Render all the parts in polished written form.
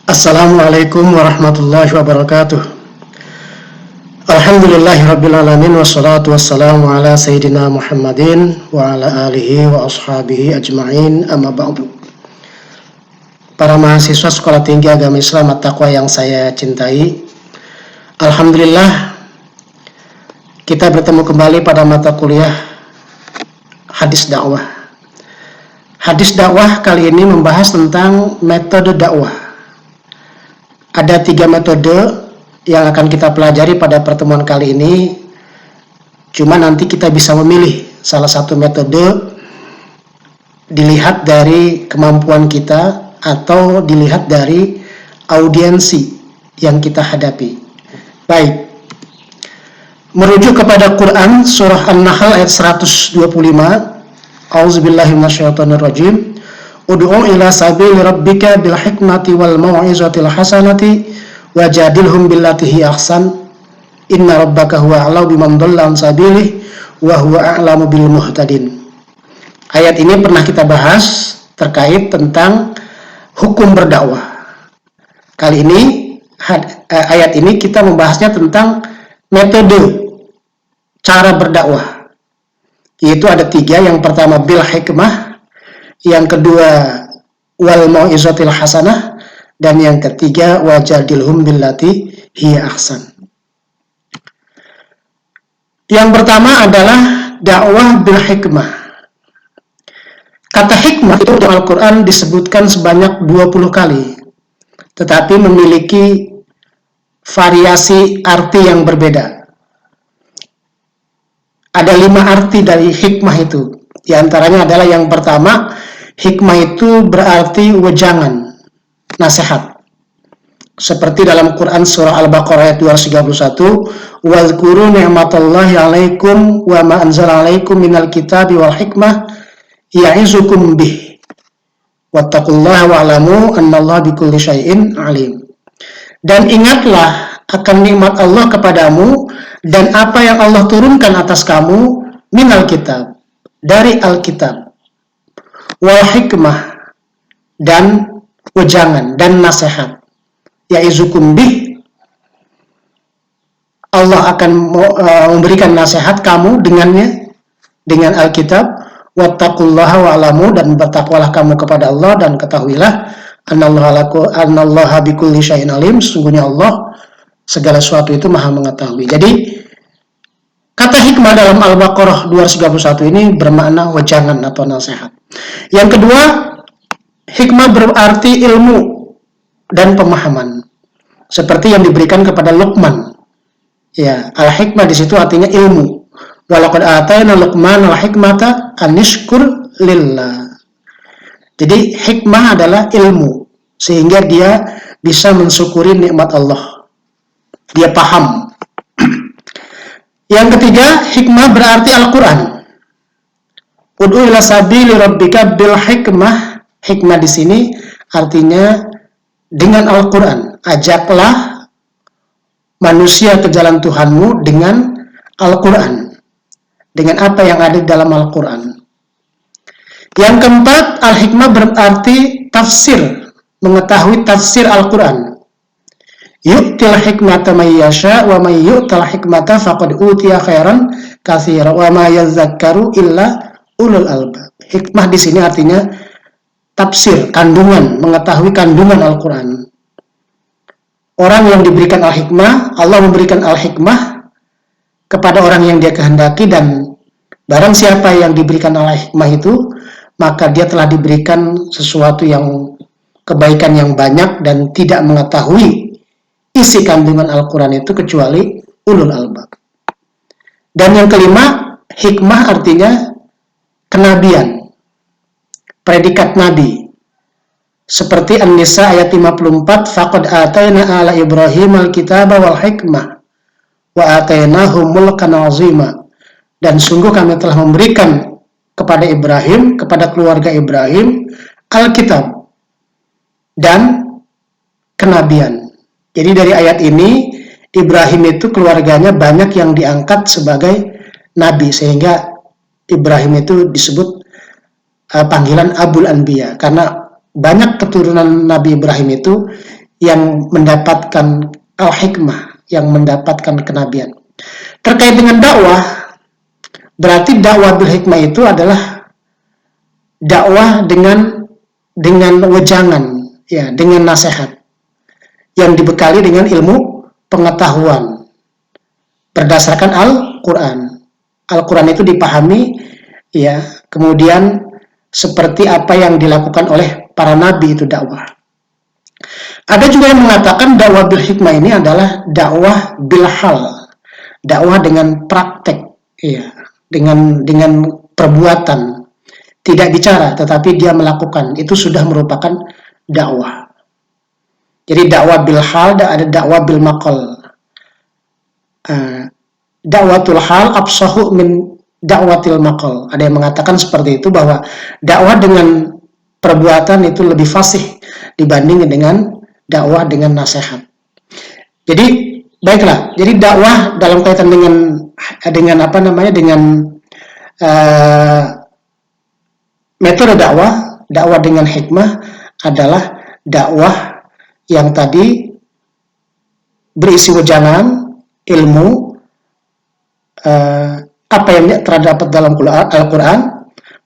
Assalamualaikum warahmatullahi wabarakatuh. Alhamdulillahirrabbilalamin. Wassalatu wassalamu ala sayyidina Muhammadin wa ala alihi wa ashabihi ajma'in, amma ba'du. Para mahasiswa Sekolah Tinggi Agama Islam At-Taqwa yang saya cintai, alhamdulillah kita bertemu kembali pada mata kuliah hadis dakwah. Hadis dakwah kali ini membahas tentang metode dakwah. Ada 3 metode yang akan kita pelajari pada pertemuan kali ini. Cuma nanti kita bisa memilih salah satu metode dilihat dari kemampuan kita atau dilihat dari audiensi yang kita hadapi. Baik. Merujuk kepada Quran surah An-Nahl ayat 125. A'udzubillahi minasyaitonirrajim. Ud'u ila sabili rabbika bil hikmati wal mau'izatil hasanati wajadilhum billati hi ahsan inna rabbaka huwa a'lamu biman dhalla an sabilihi wa huwa a'lamu bil muhtadin. Ayat ini pernah kita bahas terkait tentang hukum berdakwah. Kali ini ayat ini kita membahasnya tentang metode cara berdakwah. Yaitu ada 3, yang pertama bil hikmah, yang kedua wal mau'izatil hasanah, dan yang ketiga wajadilhum billati hiya ahsan. Yang pertama adalah dakwah bil hikmah. Kata hikmah itu dalam Al-Quran disebutkan sebanyak 20 kali, tetapi memiliki variasi arti yang berbeda. Ada 5 arti dari hikmah itu. Di antaranya adalah yang pertama, hikmah itu berarti wejangan, nasihat. Seperti dalam Quran surah Al-Baqarah ayat 231, "Wadhkuru ni'matallahi 'alaikum wa ma anzala 'alaikum minal kitabi wal hikmah ya'izukum bih. Wattaqullaha wa'lamu annallaha bikulli syai'in 'alim." Dan ingatlah akan nikmat Allah kepadamu dan apa yang Allah turunkan atas kamu minal kitab, dari Alkitab, wal hikmah, dan wejangan dan nasihat. Ya'izukum bih, Allah akan memberikan nasihat kamu dengannya, dengan Alkitab. Wattaqullaha wa'lamu, dan bertakwalah kamu kepada Allah dan ketahuilah annallaha bikulli syai'in alim, sesungguhnya Allah segala sesuatu itu maha mengetahui. Jadi kata hikmah dalam Al-Baqarah 231 ini bermakna wejangan atau nasihat. Yang kedua, hikmah berarti ilmu dan pemahaman, seperti yang diberikan kepada Luqman. Ya, al-hikmah di situ artinya ilmu. Walaqad atayna Luqman al-hikmata anishkur lillah. Jadi hikmah adalah ilmu, sehingga dia bisa mensyukuri nikmat Allah. Dia paham. Yang ketiga, hikmah berarti Al-Quran. Ud'u ila sabili rabbika bil hikmah. Hikmah di sini artinya dengan Al-Quran. Ajaklah manusia ke jalan Tuhanmu dengan Al-Quran, dengan apa yang ada dalam Al-Quran. Yang keempat, al-hikmah berarti tafsir, mengetahui tafsir Al-Quran. Yu'til hikmata may yasha wa may yu'tal hikmata faqad utiya khairan katsira wa ma yadhakkaru illa ulul albab. Hikmah di sini artinya tafsir, kandungan, mengetahui kandungan Al-Quran. Orang yang diberikan al-hikmah, Allah memberikan al-hikmah kepada orang yang dia kehendaki, dan barang siapa yang diberikan al-hikmah itu, maka dia telah diberikan sesuatu yang kebaikan yang banyak dan tidak mengetahui isi kandungan Al-Quran itu kecuali ulul albab. Dan yang kelima, hikmah artinya kenabian, predikat nabi. Seperti An-Nisa ayat 54, faqad atayna ala Ibrahim al-kitaba wal hikmah wa atainahum mulkan azima. Dan sungguh kami telah memberikan kepada Ibrahim, kepada keluarga Ibrahim, Alkitab dan kenabian. Jadi dari ayat ini, Ibrahim itu keluarganya banyak yang diangkat sebagai nabi, sehingga Ibrahim itu disebut panggilan Abul Anbiya, karena banyak keturunan Nabi Ibrahim itu yang mendapatkan al-hikmah, yang mendapatkan kenabian. Terkait dengan dakwah, berarti dakwah bil hikmah itu adalah dakwah dengan wejangan, ya, dengan nasihat yang dibekali dengan ilmu pengetahuan berdasarkan Al-Quran. Al-Quran itu dipahami, ya, kemudian seperti apa yang dilakukan oleh para nabi itu dakwah. Ada juga yang mengatakan dakwah bil hikmah ini adalah dakwah bil hal, dakwah dengan praktek, ya, dengan perbuatan, tidak bicara tetapi dia melakukan, itu sudah merupakan dakwah. Jadi dakwah bil hal, ada dakwah bil maqal. Dakwatul hal absahu min dakwatil maqal. Ada yang mengatakan seperti itu, bahwa dakwah dengan perbuatan itu lebih fasih dibanding dengan dakwah dengan nasihat. Jadi baiklah, jadi dakwah dalam kaitan dengan apa namanya, dengan metode dakwah dengan hikmah adalah dakwah yang tadi berisi wejangan, ilmu, apa yang terdapat dalam Al-Quran,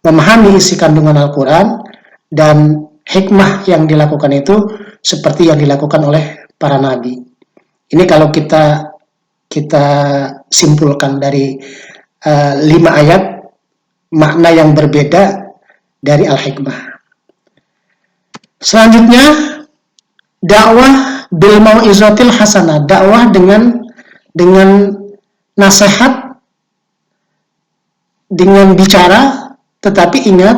memahami isi kandungan Al-Quran, dan hikmah yang dilakukan itu seperti yang dilakukan oleh para nabi. Ini kalau kita simpulkan dari 5 ayat makna yang berbeda dari al-hikmah. Selanjutnya, dakwah bil mau'izatil hasanah, dakwah dengan nasihat, dengan bicara, tetapi ingat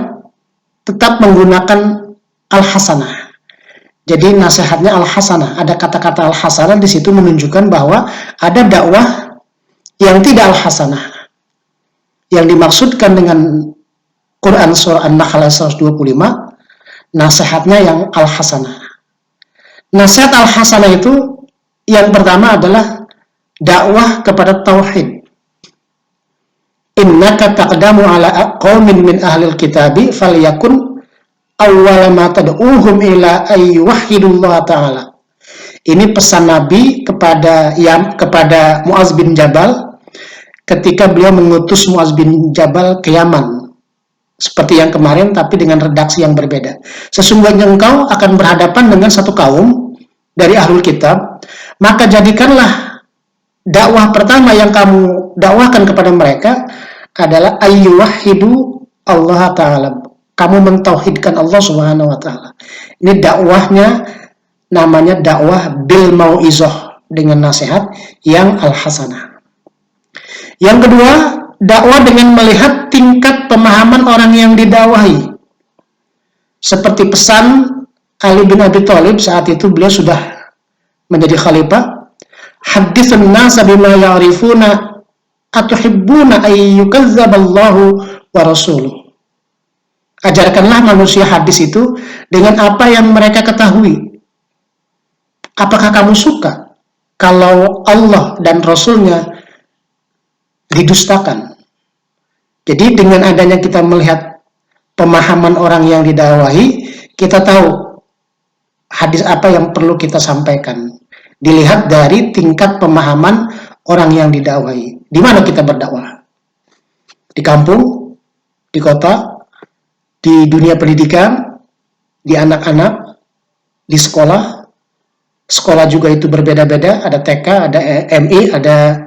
tetap menggunakan al-hasanah. Jadi nasihatnya al-hasanah, ada kata-kata al-hasanah di situ menunjukkan bahwa ada dakwah yang tidak al-hasanah. Yang dimaksudkan dengan Quran surah An-Nahl 125, nasihatnya yang al-hasanah. Nasihat al-hasanah itu yang pertama adalah dakwah kepada tauhid. Innaka taqdamu ala qaumin min ahlil kitabi falyakun awwala ma tad'uhum ila ayyuhidullah ta'ala. Ini pesan Nabi kepada Mu'az bin Jabal ketika beliau mengutus Mu'az bin Jabal ke Yaman. Seperti yang kemarin, tapi dengan redaksi yang berbeda. Sesungguhnya engkau akan berhadapan dengan satu kaum dari ahlul kitab, maka jadikanlah dakwah pertama yang kamu dakwahkan kepada mereka adalah ayyuhidu Allah Ta'ala. Kamu mentauhidkan Allah Subhanahu wa Ta'ala. Ini dakwahnya namanya dakwah bil mau'izah, dengan nasihat yang al-hasanah. Yang kedua, dakwah dengan melihat tingkat pemahaman orang yang didakwahi. Seperti pesan Ali bin Abi Thalib saat itu beliau sudah menjadi khalifah, haditsun nasa bima ya'rifuna atuhibbuna ayyukazzaballahu wa rasuluh. Ajarkanlah manusia hadis itu dengan apa yang mereka ketahui. Apakah kamu suka kalau Allah dan Rasulnya didustakan? Jadi dengan adanya kita melihat pemahaman orang yang didakwahi, kita tahu hadis apa yang perlu kita sampaikan. Dilihat dari tingkat pemahaman orang yang didakwahi. Di mana kita berdakwah? Di kampung, di kota, di dunia pendidikan, di anak-anak, di sekolah. Sekolah juga itu berbeda-beda, ada TK, ada MI, ada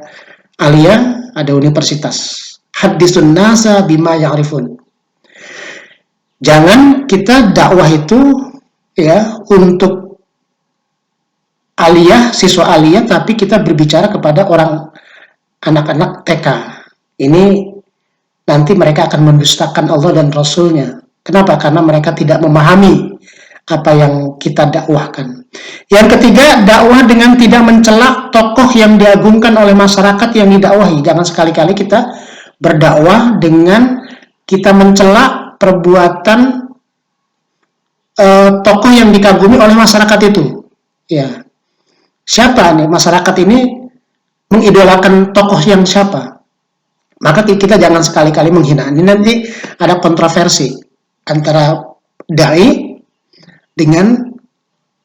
aliyah, ada universitas. Hadisun nasa bima ya'rifun. Jangan kita dakwah itu ya untuk aliyah, siswa aliyah, tapi kita berbicara kepada orang anak-anak TK. Ini nanti mereka akan mendustakan Allah dan Rasulnya. Kenapa? Karena mereka tidak memahami apa yang kita dakwahkan. Yang ketiga, dakwah dengan tidak mencela tokoh yang diagungkan oleh masyarakat yang didakwahi. Jangan sekali-kali kita berdakwah dengan kita mencela perbuatan tokoh yang dikagumi oleh masyarakat itu. Ya, siapa nih masyarakat ini mengidolakan tokoh yang siapa? Maka kita jangan sekali-kali menghina. Ini nanti ada kontroversi antara dai dengan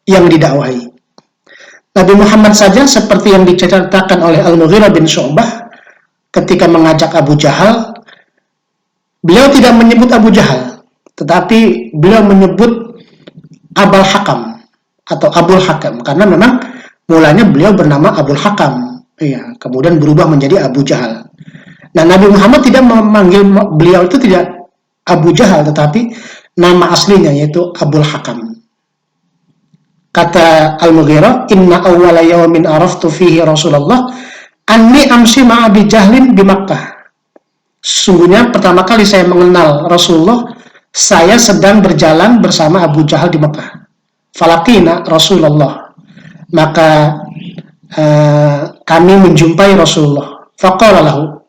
yang didakwahi. Nabi Muhammad saja seperti yang diceritakan oleh Al-Mughirah bin Syu'bah ketika mengajak Abu Jahal, beliau tidak menyebut Abu Jahal, tetapi beliau menyebut Abul Hakam atau Abul Hakam, karena memang mulanya beliau bernama Abul Hakam, ya, kemudian berubah menjadi Abu Jahal. Nah, Nabi Muhammad tidak memanggil beliau itu tidak Abu Jahal, tetapi nama aslinya yaitu Abul Hakam. Kata Al-Mughirah, inna awwala yawmin araftu fihi Rasulullah anni amsi ma'a Abi Jahlin di Makkah. Sesungguhnya pertama kali saya mengenal Rasulullah, saya sedang berjalan bersama Abu Jahal di Makkah. Falaqina Rasulullah. Maka kami menjumpai Rasulullah. Faqala lahu.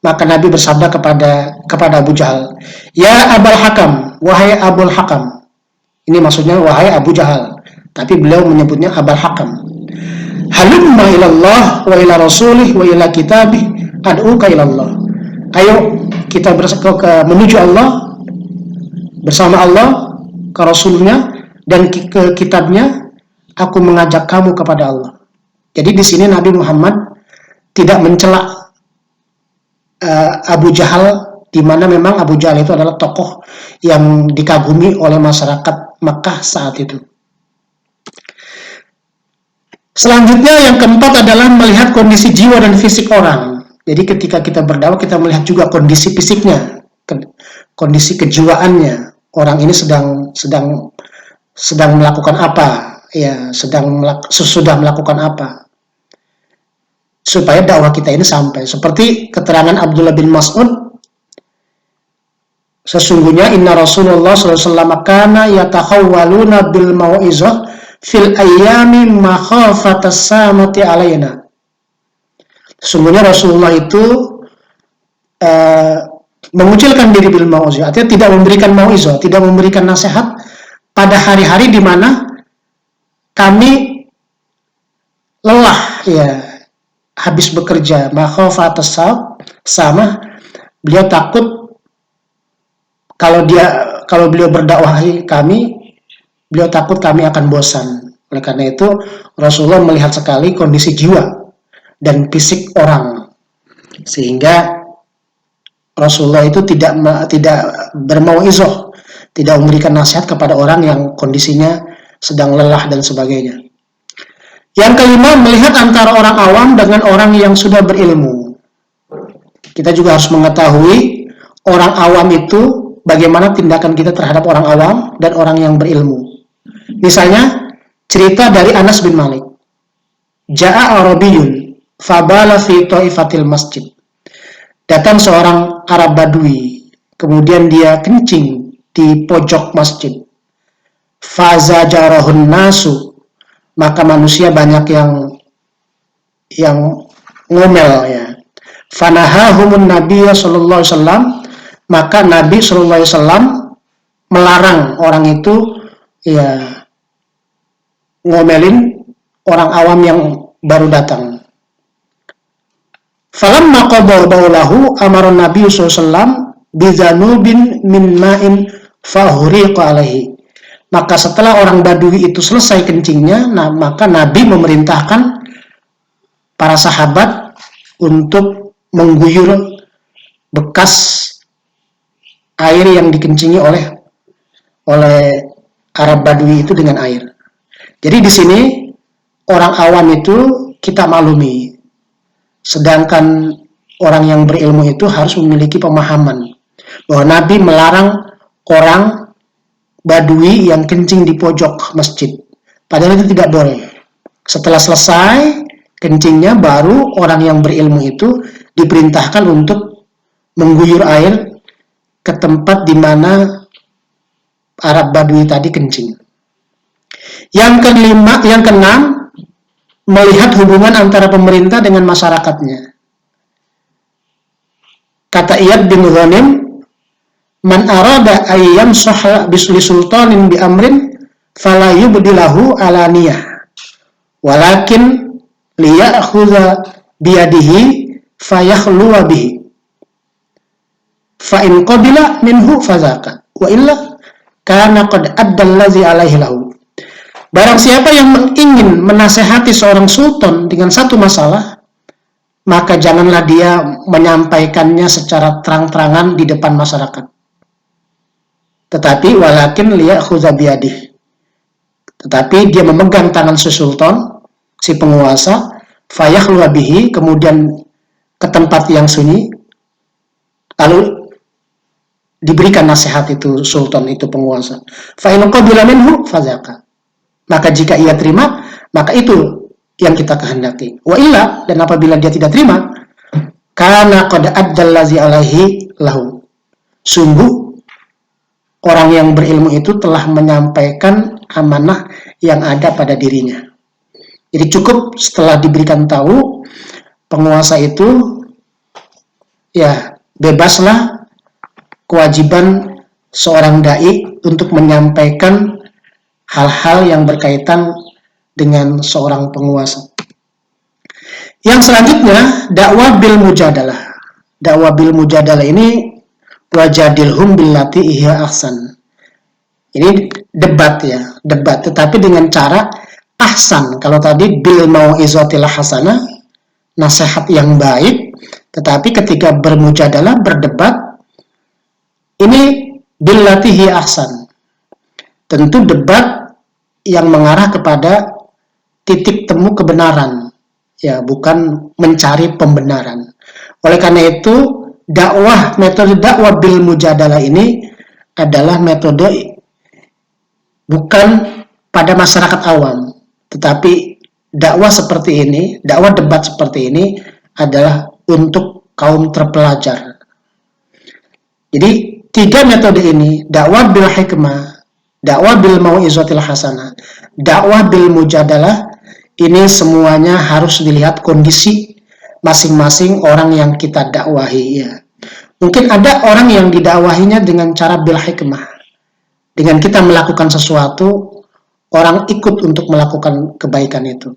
Maka Nabi bersabda kepada Abu Jahal, "Ya Abul Hakam, wahai Abul Hakam." Ini maksudnya wahai Abu Jahal, tapi beliau menyebutnya Abul Hakam. "Halumma ilallah wa ila rasulih wa ila kitabih ad'uka ilallah." Ayo kita menuju Allah, bersama Allah, ke Rasulnya dan ke kitabnya, aku mengajak kamu kepada Allah. Jadi di sini Nabi Muhammad tidak mencela Abu Jahal, di mana memang Abu Jahal itu adalah tokoh yang dikagumi oleh masyarakat Makkah saat itu. Selanjutnya yang keempat adalah melihat kondisi jiwa dan fisik orang. Jadi ketika kita berdakwah, kita melihat juga kondisi fisiknya, kondisi kejiwaannya. Orang ini sedang melakukan apa, ya, sudah melakukan apa, supaya dakwah kita ini sampai. Seperti keterangan Abdullah bin Mas'ud, sesungguhnya inna Rasulullah SAW kana yatakhawwaluna bil mau'izah fil ayyami makhafatas samati alaina. Sesungguhnya Rasulullah itu mengucilkan diri bil mau'izah, artinya tidak memberikan mau'izah, tidak memberikan nasihat pada hari-hari di mana kami lelah, ya, habis bekerja. Makhafatas sama, beliau takut kalau beliau berdakwahi kami, beliau takut kami akan bosan. Oleh karena itu Rasulullah melihat sekali kondisi jiwa dan fisik orang, sehingga Rasulullah itu tidak bermau'izah, tidak memberikan nasihat kepada orang yang kondisinya sedang lelah dan sebagainya. Yang kelima, melihat antara orang awam dengan orang yang sudah berilmu. Kita juga harus mengetahui orang awam itu bagaimana tindakan kita terhadap orang awam dan orang yang berilmu. Misalnya, cerita dari Anas bin Malik. Ja'a Arabiyun fabala fi ta'ifatil masjid. Datang seorang Arab Badui, kemudian dia kencing di pojok masjid. Fazajarahun nasu, maka manusia banyak yang ngomel, ya. Fanahahumun Nabiya sallallahu alaihi wasallam, maka Nabi sallallahu alaihi wasallam melarang orang itu, ya, ngomelin orang awam yang baru datang. Falamma qada baulahu amara Nabi sallallahu alaihi wasallam bizanubin min ma'in fahuriqa alaihi. Maka setelah orang Badui itu selesai kencingnya, maka Nabi memerintahkan para sahabat untuk mengguyur bekas air yang dikencingi oleh Arab Badui itu dengan air. Jadi di sini orang awam itu kita maklumi, sedangkan orang yang berilmu itu harus memiliki pemahaman bahwa Nabi melarang orang Badui yang kencing di pojok masjid. Padahal itu tidak boleh. Setelah selesai kencingnya, baru orang yang berilmu itu diperintahkan untuk mengguyur air ke tempat di mana Arab Badui tadi kencing. Yang keenam, melihat hubungan antara pemerintah dengan masyarakatnya. Kata Iyad bin Ghanim, man arada ayyam sahla bisli sultanin bi amrin fala yubdilahu alaniyah walakin liya'khudha biyadihi fayakhluwa bihi fa in qabila minhu fazaka wa illa kana qad adda allazi alaihi lahu. Barang siapa yang ingin menasehati seorang sultan dengan satu masalah, maka janganlah dia menyampaikannya secara terang-terangan di depan masyarakat. Tetapi walakin liyakhudha biyadih. Tetapi dia memegang tangan si sultan, si penguasa, fayakhlu bihi, kemudian ke tempat yang sunyi, lalu diberikan nasihat itu sultan, itu penguasa. Fa in qabila minhu fadzaka. Maka jika ia terima, maka itu yang kita kehendaki. Wa illa, dan apabila dia tidak terima, kana qad addallazi alaihi lahu. Sungguh orang yang berilmu itu telah menyampaikan amanah yang ada pada dirinya. Jadi cukup setelah diberikan tahu, penguasa itu ya bebaslah kewajiban seorang dai untuk menyampaikan hal-hal yang berkaitan dengan seorang penguasa. Yang selanjutnya, dakwah bil mujadalah. Dakwah bil mujadalah ini wajadilhum billati hiya ahsan. Ini debat ya, debat, tetapi dengan cara ahsan. Kalau tadi bil mau'izatil hasanah, nasihat yang baik, tetapi ketika bermujadalah, berdebat, ini billati hiya ahsan. Tentu debat yang mengarah kepada titik temu kebenaran, ya, bukan mencari pembenaran. Oleh karena itu, metode dakwah bil mujadalah ini adalah metode bukan pada masyarakat awam, tetapi dakwah seperti ini, dakwah debat seperti ini adalah untuk kaum terpelajar. Jadi, 3 metode ini, dakwah bil hikmah, dakwah bil mau'izatil hasanah, dakwah bil mujadalah, ini semuanya harus dilihat kondisi masing-masing orang yang kita dakwahi ya. Mungkin ada orang yang didakwahinya dengan cara bil hikmah. Dengan kita melakukan sesuatu, orang ikut untuk melakukan kebaikan itu.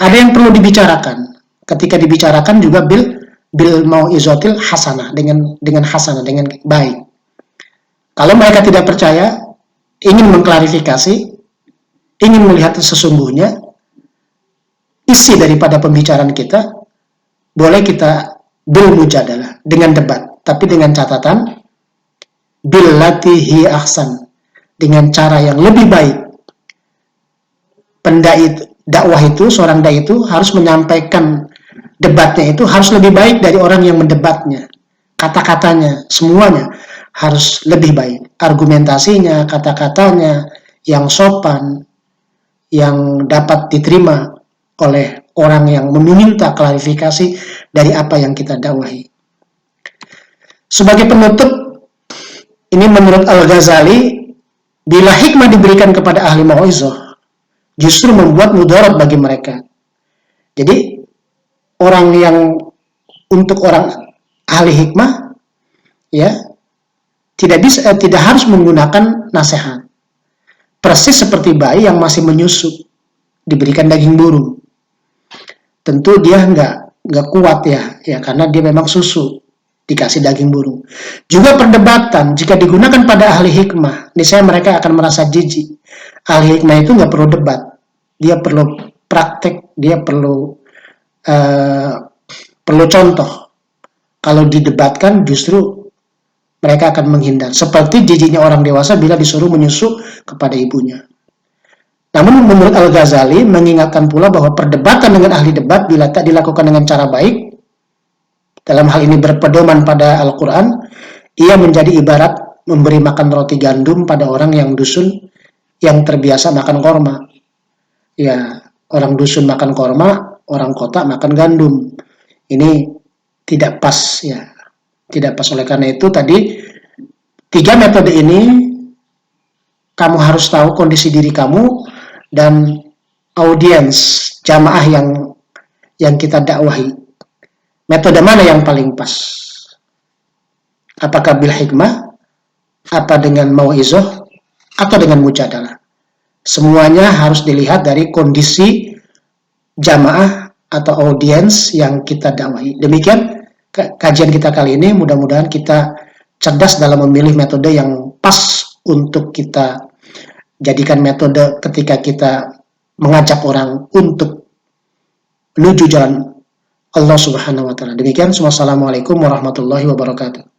Ada yang perlu dibicarakan. Ketika dibicarakan juga bil mau'izatil hasanah, dengan hasanah, dengan baik. Kalau mereka tidak percaya, ingin mengklarifikasi, ingin melihat sesungguhnya isi daripada pembicaraan kita, boleh kita bil mujadalah, dengan debat, tapi dengan catatan billati hi ahsan, dengan cara yang lebih baik. Dakwah itu, seorang dai itu harus menyampaikan debatnya itu harus lebih baik dari orang yang mendebatnya. Kata-katanya, semuanya harus lebih baik. Argumentasinya, kata-katanya yang sopan, yang dapat diterima oleh orang yang meminta klarifikasi dari apa yang kita dakwahi. Sebagai penutup, ini menurut Al-Ghazali, bila hikmah diberikan kepada ahli mau'izah, justru membuat mudarat bagi mereka. Jadi, orang yang untuk orang ahli hikmah, ya, tidak harus menggunakan nasihat. Persis seperti bayi yang masih menyusu, diberikan daging burung. Tentu dia nggak kuat ya, karena dia memang susu, dikasih daging burung. Juga perdebatan, jika digunakan pada ahli hikmah, niscaya mereka akan merasa jijik. Ahli hikmah itu nggak perlu debat, dia perlu praktek, dia perlu contoh. Kalau didebatkan justru mereka akan menghindar. Seperti jijiknya orang dewasa bila disuruh menyusu kepada ibunya. Namun menurut Al-Ghazali mengingatkan pula bahwa perdebatan dengan ahli debat bila tak dilakukan dengan cara baik, dalam hal ini berpedoman pada Al-Quran, ia menjadi ibarat memberi makan roti gandum pada orang yang dusun yang terbiasa makan korma. Ya, orang dusun makan korma, orang kota makan gandum. Ini tidak pas ya. Tidak pas. Oleh karena itu tadi 3 metode ini kamu harus tahu kondisi diri kamu dan audiens jamaah yang kita dakwahi. Metode mana yang paling pas? Apakah bil hikmah, apa dengan mau'izah, atau dengan mujadalah? Semuanya harus dilihat dari kondisi jamaah atau audiens yang kita dakwahi. Demikian kajian kita kali ini, mudah-mudahan kita cerdas dalam memilih metode yang pas untuk kita jadikan metode ketika kita mengajak orang untuk menuju jalan Allah Subhanahu wa taala. Demikian, wassalamualaikum warahmatullahi wabarakatuh.